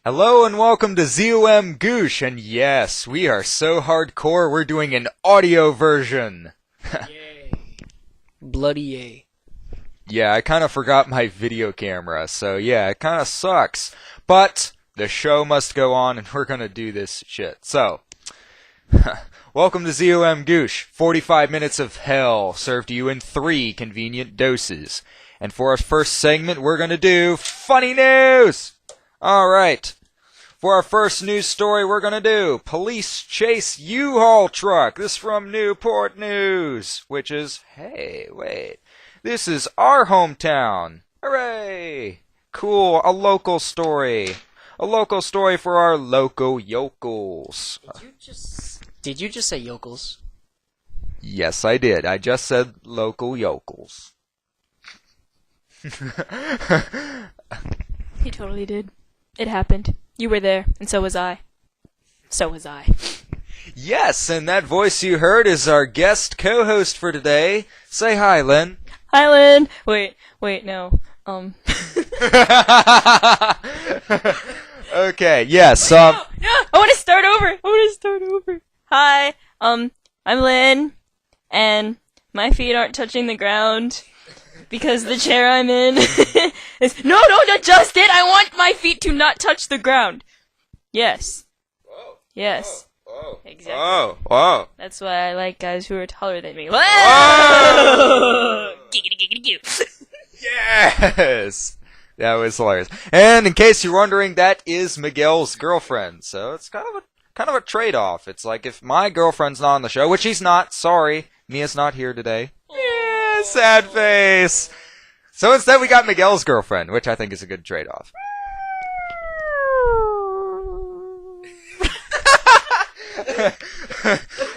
Hello and welcome to ZOMGoosh, and yes, we are so hardcore we're doing an audio version. Yay. Bloody yay. Yeah, I kind of forgot my video camera, so yeah, it kind of sucks. But the show must go on and we're gonna do this shit. So, welcome to ZOMGoosh, 45 minutes of hell served to you in 3 convenient doses. And for our first segment, we're gonna do funny news! Alright. For our first news story, we're gonna do police chase U-Haul truck. This from Newport News, which is, hey, wait, this is our hometown. Hooray! Cool, a local story. A local story for our local yokels. Did you just say yokels? Yes, I did. I just said local yokels. You totally did. It happened. You were there, and so was I. So was I. Yes, and that voice you heard is our guest co-host for today. Say hi, Lynn. Hi, Lynn. Wait, no. Okay, yes, No, I want to start over. Hi, I'm Lynn, and my feet aren't touching the ground because the chair I'm in is... No, don't adjust it! I want my feet to not touch the ground. Yes. Whoa. Yes. Whoa. Exactly. Whoa. Whoa. That's why I like guys who are taller than me. Whoa! Yes! That was hilarious. And in case you're wondering, that is Miguel's girlfriend. So it's kind of a trade-off. It's like if my girlfriend's not on the show, which she's not, sorry, Mia's not here today. Yeah, sad face. So instead we got Miguel's girlfriend, which I think is a good trade-off.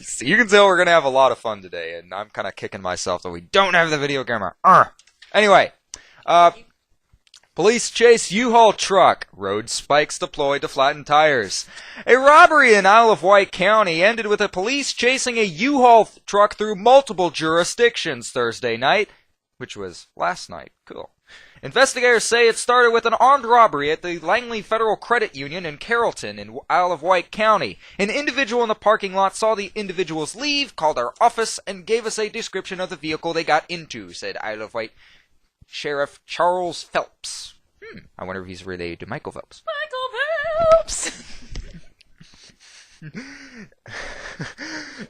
So you can tell we're gonna have a lot of fun today, and I'm kind of kicking myself that we don't have the video camera. Anyway, police chase U-Haul truck. Road spikes deployed to flatten tires. A robbery in Isle of Wight County ended with a police chasing a U-Haul truck through multiple jurisdictions Thursday night, which was last night. Cool. Investigators say it started with an armed robbery at the Langley Federal Credit Union in Carrollton in Isle of Wight County. An individual in the parking lot saw the individuals leave, called our office, and gave us a description of the vehicle they got into, said Isle of Wight Sheriff Charles Phelps. I wonder if he's related to Michael Phelps. Michael Phelps!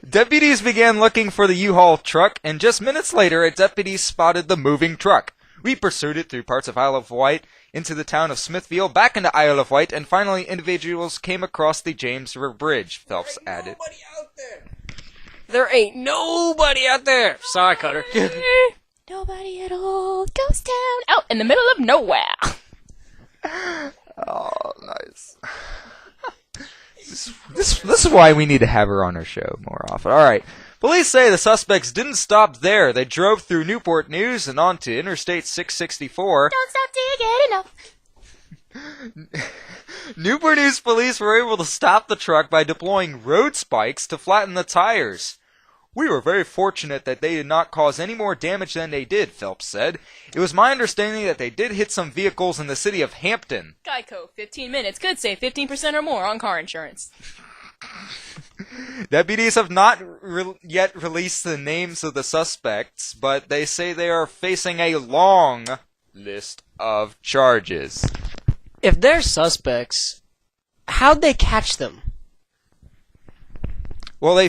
Deputies began looking for the U-Haul truck, and just minutes later, a deputy spotted the moving truck. We pursued it through parts of Isle of Wight, into the town of Smithfield, back into Isle of Wight, and finally individuals came across the James River Bridge, Phelps added. There ain't nobody out there! Sorry, Cutter. Nobody at all. Ghost town. Out in the middle of nowhere. Oh, nice. This is why we need to have her on our show more often. Alright. Police say the suspects didn't stop there. They drove through Newport News and onto Interstate 664. Don't stop till you get enough. Newport News police were able to stop the truck by deploying road spikes to flatten the tires. We were very fortunate that they did not cause any more damage than they did, Phelps said. It was my understanding that they did hit some vehicles in the city of Hampton. Geico, 15 minutes. Could save 15% or more on car insurance. Deputies have not yet released the names of the suspects, but they say they are facing a long list of charges. If they're suspects, how'd they catch them? Well,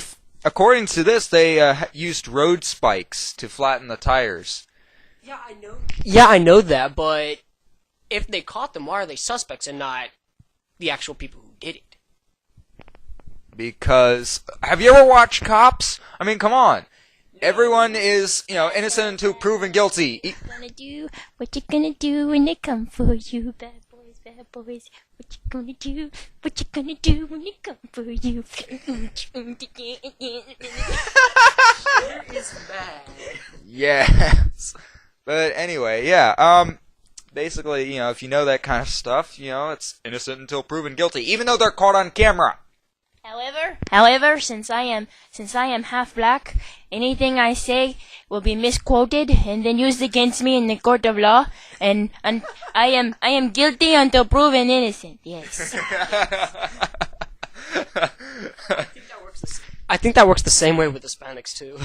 according to this, they used road spikes to flatten the tires. Yeah, I know that, but if they caught them, why are they suspects and not the actual people who did it? Because, have you ever watched Cops? I mean, come on. Everyone is, innocent until proven guilty. What you gonna do when they come for you? Bad boys, bad boys. What you gonna do? What you gonna do when they come for you? Where is bad? Yes. But anyway, yeah, basically, if you know that kind of stuff, it's innocent until proven guilty, even though they're caught on camera. However, since I am half black, anything I say will be misquoted and then used against me in the court of law, and I am guilty until proven innocent. Yes. I think that works the same way with Hispanics too.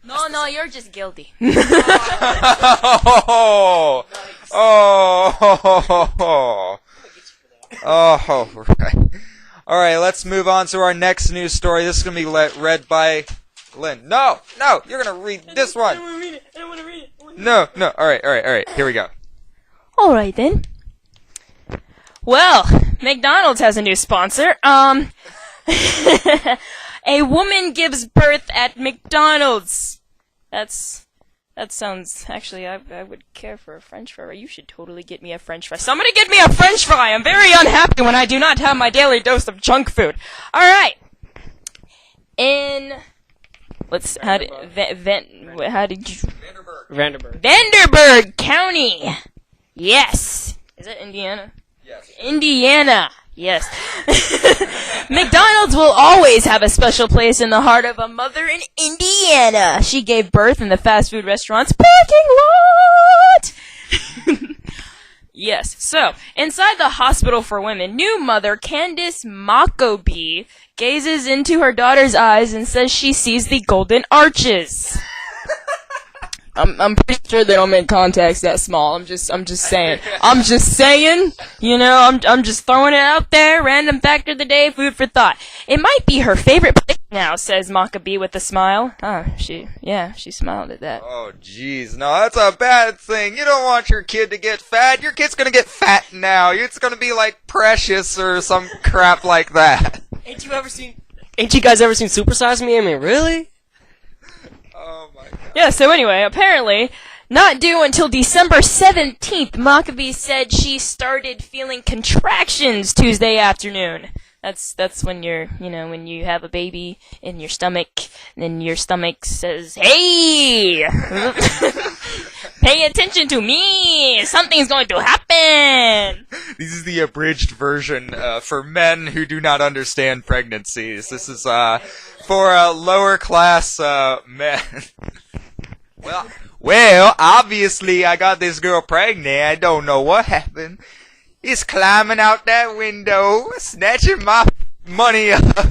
No, you're just guilty. Oh, right. All right, let's move on to our next news story. This is going to be read by Lynn. No, you're going to read this one. I don't want to read it. No. All right. Here we go. All right, then. Well, McDonald's has a new sponsor. A woman gives birth at McDonald's. That sounds... Actually, I would care for a French fry. You should totally get me a French fry. Somebody get me a French fry! I'm very unhappy when I do not have my daily dose of junk food. Alright. Vanderburgh County. Yes. Is that Indiana? Yes. Indiana. Yes. McDonald's will always have a special place in the heart of a mother in Indiana. She gave birth in the fast food restaurant's parking lot. Yes. So, inside the hospital for women, new mother Candice Maccabee gazes into her daughter's eyes and says she sees the golden arches. I'm pretty sure they don't make contacts that small. I'm just saying. You know, I'm just throwing it out there. Random fact of the day, food for thought. It might be her favorite place now, says Maccabee with a smile. She smiled at that. Oh, jeez. No, that's a bad thing. You don't want your kid to get fat. Your kid's gonna get fat now. It's gonna be like Precious or some crap like that. Ain't you guys ever seen Super Size Me? I mean, really? Oh my god. Yeah, so anyway, apparently, not due until December 17th, Maccabee said she started feeling contractions Tuesday afternoon. That's when when you have a baby in your stomach, and then your stomach says, "Hey! Pay attention to me! Something's going to happen!" This is the abridged version for men who do not understand pregnancies. This is for lower class men. Well, obviously I got this girl pregnant. I don't know what happened. He's climbing out that window, snatching my money up,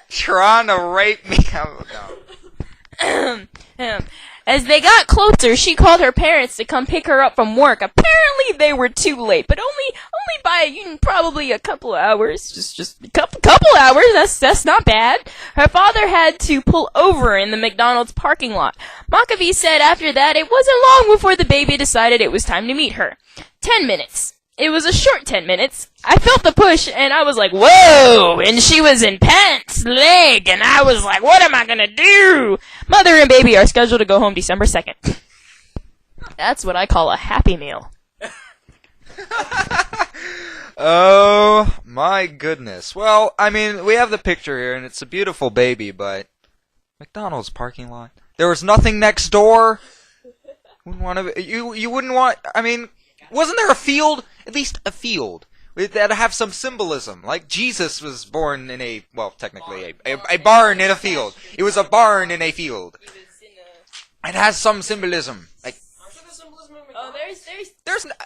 trying to rape me. As they got closer, she called her parents to come pick her up from work. Apparently they were too late, but only by probably a couple of hours. Just a couple hours. That's not bad. Her father had to pull over in the McDonald's parking lot. Maccabee said after that it wasn't long before the baby decided it was time to meet her. 10 minutes. It was a short 10 minutes. I felt the push, and I was like, whoa! And she was in pants leg, and I was like, what am I gonna do? Mother and baby are scheduled to go home December 2nd. That's what I call a happy meal. Oh, my goodness. Well, I mean, we have the picture here, and it's a beautiful baby, but... McDonald's parking lot. There was nothing next door? You wouldn't want... I mean... Wasn't there a field? At least a field. That'd have some symbolism. Like Jesus was born in a, well, technically a barn in a field. It was a barn in a field. It has some symbolism. Like,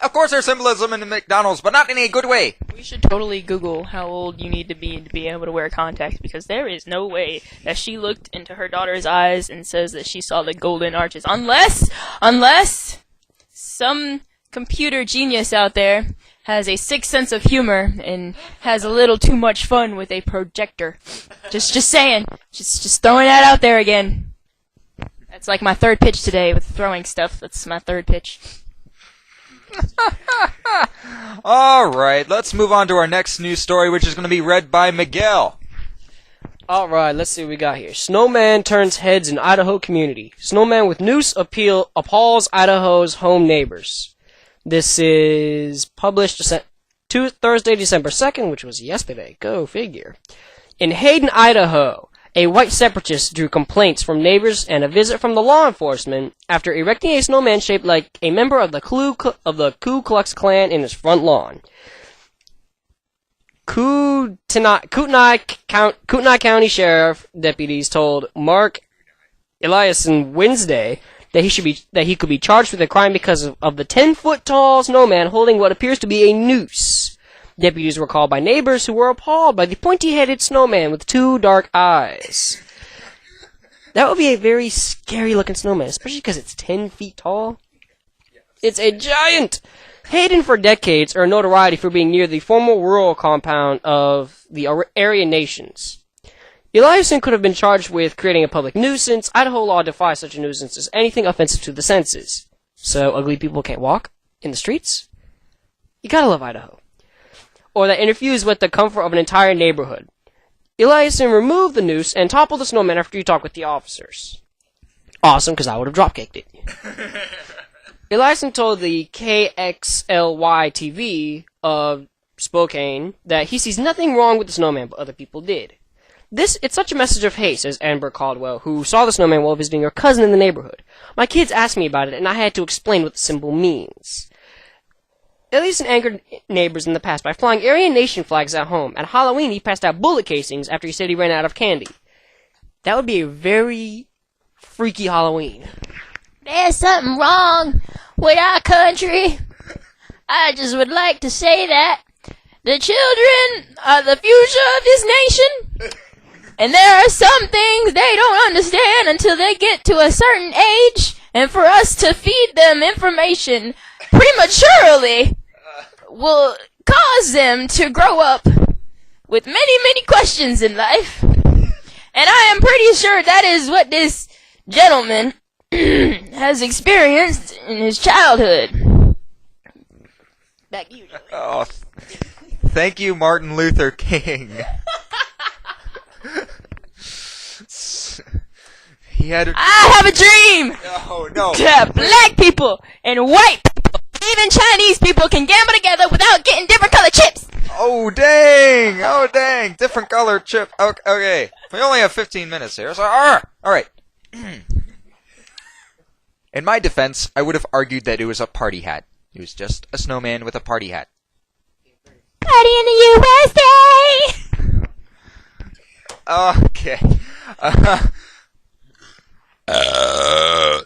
of course there's symbolism in the McDonald's, but not in a good way. We should totally Google how old you need to be able to wear contacts, because there is no way that she looked into her daughter's eyes and says that she saw the golden arches. Unless some computer genius out there has a sick sense of humor and has a little too much fun with a projector. Just saying. Just throwing that out there again. That's like my third pitch today with throwing stuff. That's my third pitch. Alright, let's move on to our next news story, which is going to be read by Miguel. Alright, let's see what we got here. Snowman turns heads in Idaho community. Snowman with noose appeal appalls Idaho's home neighbors. This is published Thursday, December 2nd, which was yesterday. Go figure. In Hayden, Idaho, a white separatist drew complaints from neighbors and a visit from the law enforcement after erecting a snowman shaped like a member of the Ku Klux Klan in his front lawn. Kootenai County Sheriff deputies told Mark Eliason Wednesday that he could be charged with a crime because of the 10-foot-tall snowman holding what appears to be a noose. Deputies were called by neighbors who were appalled by the pointy-headed snowman with 2 dark eyes. That would be a very scary-looking snowman, especially because it's 10 feet tall. It's a giant! Hidden for decades earned notoriety for being near the former rural compound of the Aryan nations. Eliason could have been charged with creating a public nuisance. Idaho law defies such a nuisance as anything offensive to the senses. So ugly people can't walk in the streets? You gotta love Idaho. Or that interferes with the comfort of an entire neighborhood. Eliason removed the noose and toppled the snowman after he talked with the officers. Awesome, because I would have dropkicked it. Eliason told the KXLY TV of Spokane that he sees nothing wrong with the snowman, but other people did. It's such a message of hate, says Amber Caldwell, who saw the snowman while visiting her cousin in the neighborhood. My kids asked me about it, and I had to explain what the symbol means. Eliason angered neighbors in the past by flying Aryan Nation flags at home. At Halloween, he passed out bullet casings after he said he ran out of candy. That would be a very freaky Halloween. There's something wrong with our country. I just would like to say that the children are the future of this nation. And there are some things they don't understand until they get to a certain age. And for us to feed them information prematurely will cause them to grow up with many, many questions in life. And I am pretty sure that is what this gentleman has experienced in his childhood. Back to you, Joey. Oh, thank you, Martin Luther King. I have a dream! No. That black people and white people, even Chinese people, can gamble together without getting different colored chips! Oh, dang! Different colored chip. Okay. We only have 15 minutes here, so... Alright. In my defense, I would have argued that it was a party hat. It was just a snowman with a party hat. Party in the USA! Okay.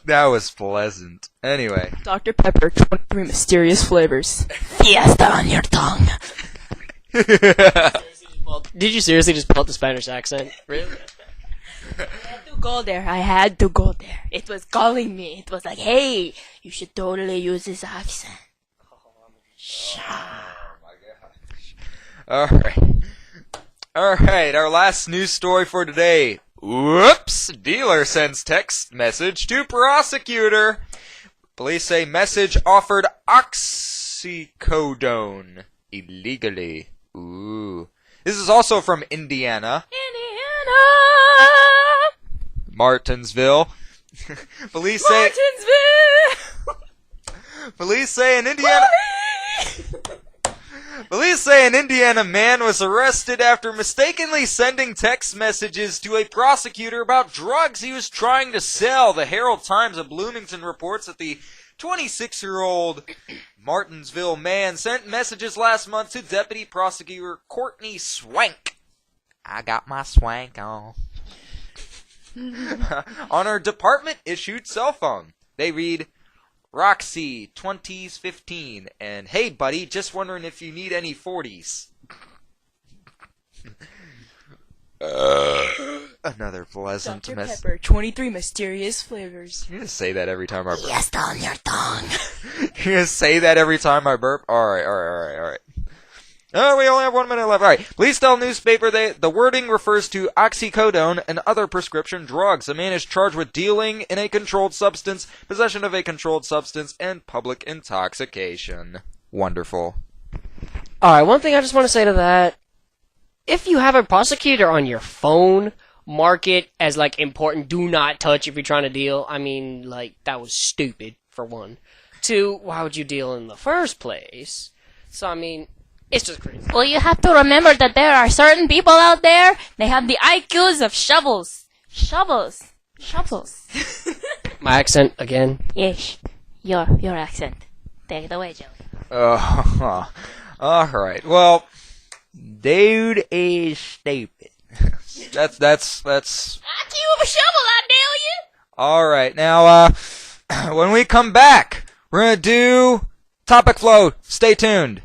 That was pleasant. Anyway. Dr. Pepper, 23 mysterious flavors. Fiesta on your tongue. Did you seriously just pull out the Spanish accent? Really? I had to go there. It was calling me. It was like, hey, you should totally use this accent. Alright, our last news story for today. Whoops! Dealer sends text message to prosecutor. Police say message offered oxycodone illegally. Ooh. This is also from Indiana. Martinsville. Police say an Indiana man was arrested after mistakenly sending text messages to a prosecutor about drugs he was trying to sell. The Herald Times of Bloomington reports that the 26-year-old Martinsville man sent messages last month to Deputy Prosecutor Courtney Swank. I got my swank on. On her department-issued cell phone. They read, Roxy, 20s, 15, and hey, buddy, just wondering if you need any 40s. Another pleasant Dr. message. Pepper, 23 mysterious flavors. You're gonna say that every time I burp. Yes, on your tongue. You're gonna say that every time I burp? Alright. Oh, we only have 1 minute left. Alright. Please tell newspaper the wording refers to oxycodone and other prescription drugs. A man is charged with dealing in a controlled substance, possession of a controlled substance, and public intoxication. Wonderful. Alright, one thing I just want to say to that. If you have a prosecutor on your phone, mark it as, like, important, do not touch if you're trying to deal. I mean, like, that was stupid, for one. Two, why would you deal in the first place? So, I mean... It's just crazy. Well, you have to remember that there are certain people out there, they have the IQs of shovels. Shovels. My accent again? Yes. Your accent. Take it away, Joey. Alright. Well, Dude is stupid. that's. I cue with a shovel, I dare you. All right. Now, when we come back, we're gonna do topic flow. Stay tuned.